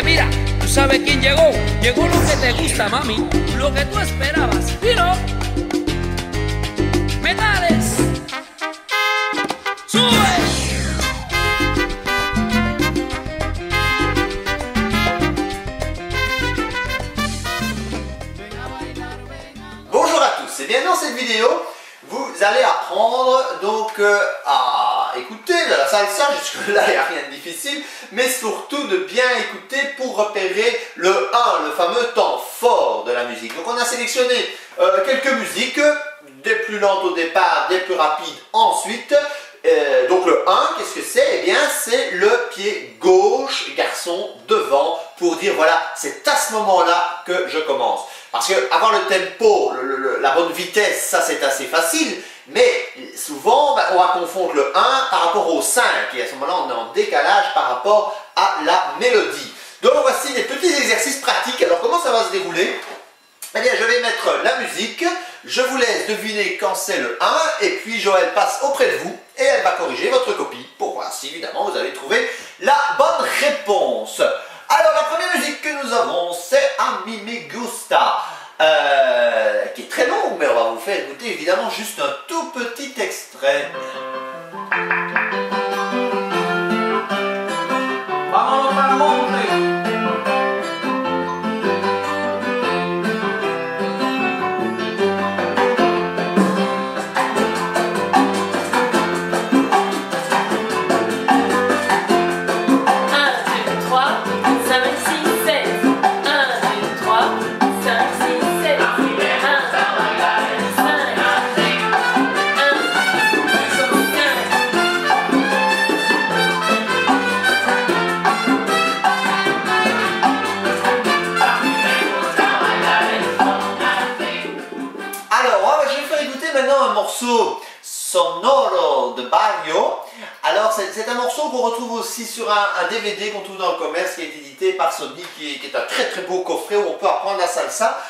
Oye, mira, ¿tú sabes quién llegó? Llegó lo que te gusta, mami, lo que tú esperabas. Y no, metales, sube. Bonjour à tous, et bien dans cette vidéo, vous allez apprendre donc à écouter de la salsa, jusque là il n'y a rien de difficile, mais surtout de bien écouter pour repérer le 1, le fameux temps fort de la musique. Donc on a sélectionné quelques musiques, des plus lentes au départ, des plus rapides ensuite. Donc le 1, qu'est-ce que c'est? Eh bien c'est le pied gauche, garçon, devant, pour dire voilà, c'est à ce moment-là que je commence. Parce que avoir le tempo, la bonne vitesse, ça c'est assez facile, mais souvent on va confondre le 1 par rapport au 5, et à ce moment-là on est en décalage par rapport à la mélodie. Donc voici des petits exercices pratiques. Alors comment ça va se dérouler? Eh bien je vais mettre la musique, je vous laisse deviner quand c'est le 1, et puis Joël passe auprès de vous, et elle va corriger votre copie, pour voir si évidemment vous avez trouvé la bonne réponse. Alors la première musique que nous avons, c'est A Mi Me Gusta, qui est très longue, mais on va vous faire écouter évidemment juste un tout petit extrait. Vamos al monte. Sonoro de Baggio. Alors c'est un morceau qu'on retrouve aussi sur un DVD qu'on trouve dans le commerce, qui est édité par Sony, qui est un très très beau coffret où on peut apprendre la salsa.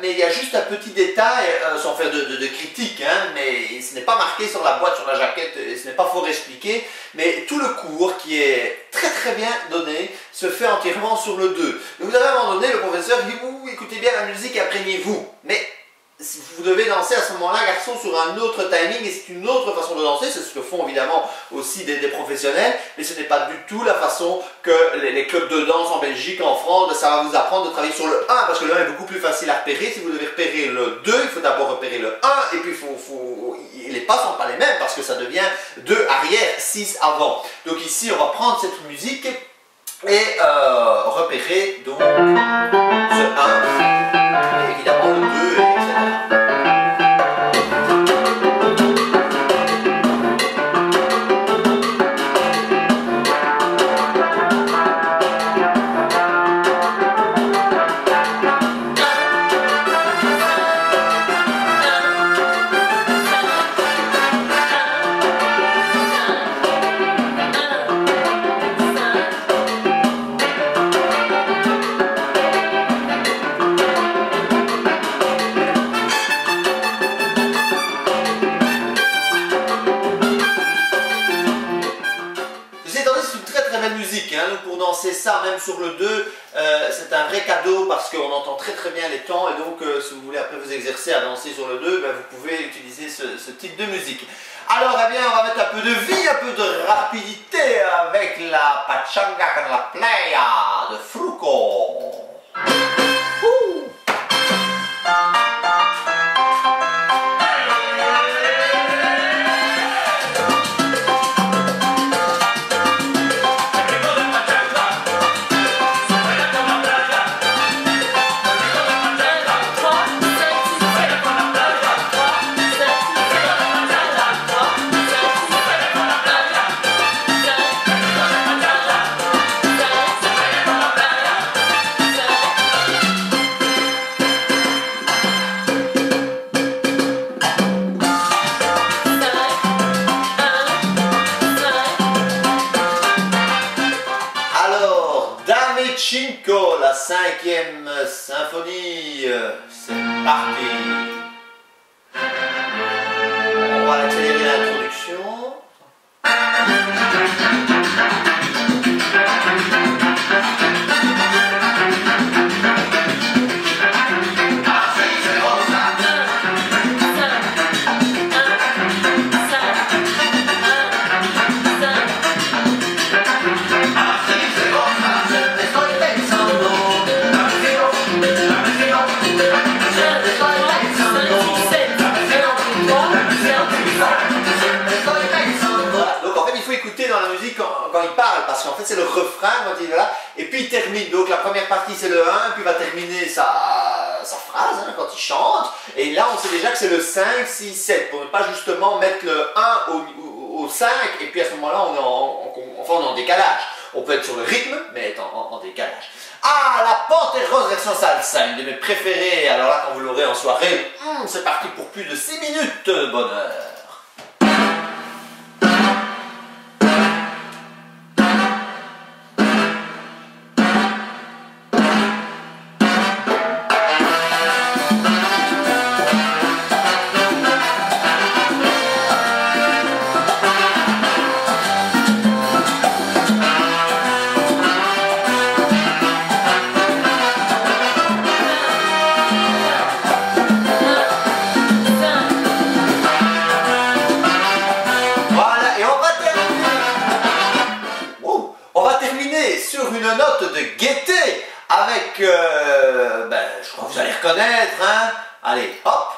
Mais il y a juste un petit détail, sans faire de critique, hein, mais ce n'est pas marqué sur la boîte, sur la jaquette, et ce n'est pas fort expliqué, mais tout le cours qui est très très bien donné se fait entièrement sur le 2. Donc vous avez à un moment donné, le professeur dit « écoutez bien la musique et imprégnez-vous ». Mais vous devez danser à ce moment-là, garçon, sur un autre timing, et c'est une autre façon de danser. C'est ce que font évidemment aussi des professionnels, mais ce n'est pas du tout la façon que les clubs de danse en Belgique, en France, ça va vous apprendre de travailler sur le 1, parce que le 1 est beaucoup plus facile à repérer. Si vous devez repérer le 2, il faut d'abord repérer le 1, et puis les pas sont pas les mêmes, parce que ça devient 2 arrière, 6 avant. Donc ici, on va prendre cette musique et repérer donc ce 1, et évidemment le 2, etc. Pour danser ça, même sur le 2, c'est un vrai cadeau parce qu'on entend très très bien les temps, et donc si vous voulez après vous exercer à danser sur le 2, ben, vous pouvez utiliser ce type de musique. Alors eh bien on va mettre un peu de vie, un peu de rapidité avec la Pachanga con la Playa de Fruco. Cinco, la 5e symphonie, c'est parti. On va accélérer l'introduction. il parle, parce qu'en fait c'est le refrain quand il est là, et puis il termine. Donc la première partie c'est le 1, puis il va terminer sa phrase hein, quand il chante, et là on sait déjà que c'est le 5, 6, 7, pour ne pas justement mettre le 1 au 5, et puis à ce moment-là on est en décalage. On peut être sur le rythme, mais être en décalage. Ah, la Panthère Rose version salsa, une de mes préférées. Alors là, quand vous l'aurez en soirée, c'est parti pour plus de 6 minutes, bonheur. Sur une note de gaieté avec, je crois que vous allez reconnaître, hein. Allez, hop.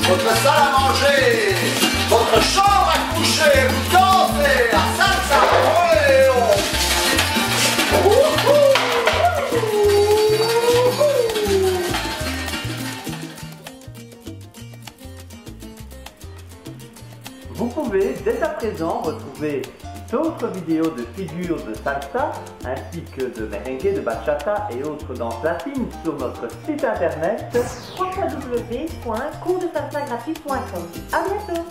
Votre salle à manger, votre chambre à coucher, vous dansez la salsa. Vous pouvez dès à présent retrouver d'autres vidéos de figures de salsa ainsi que de merengue, de bachata et autres danses latines sur notre site internet www.coursdesalsagratuit.com. À bientôt!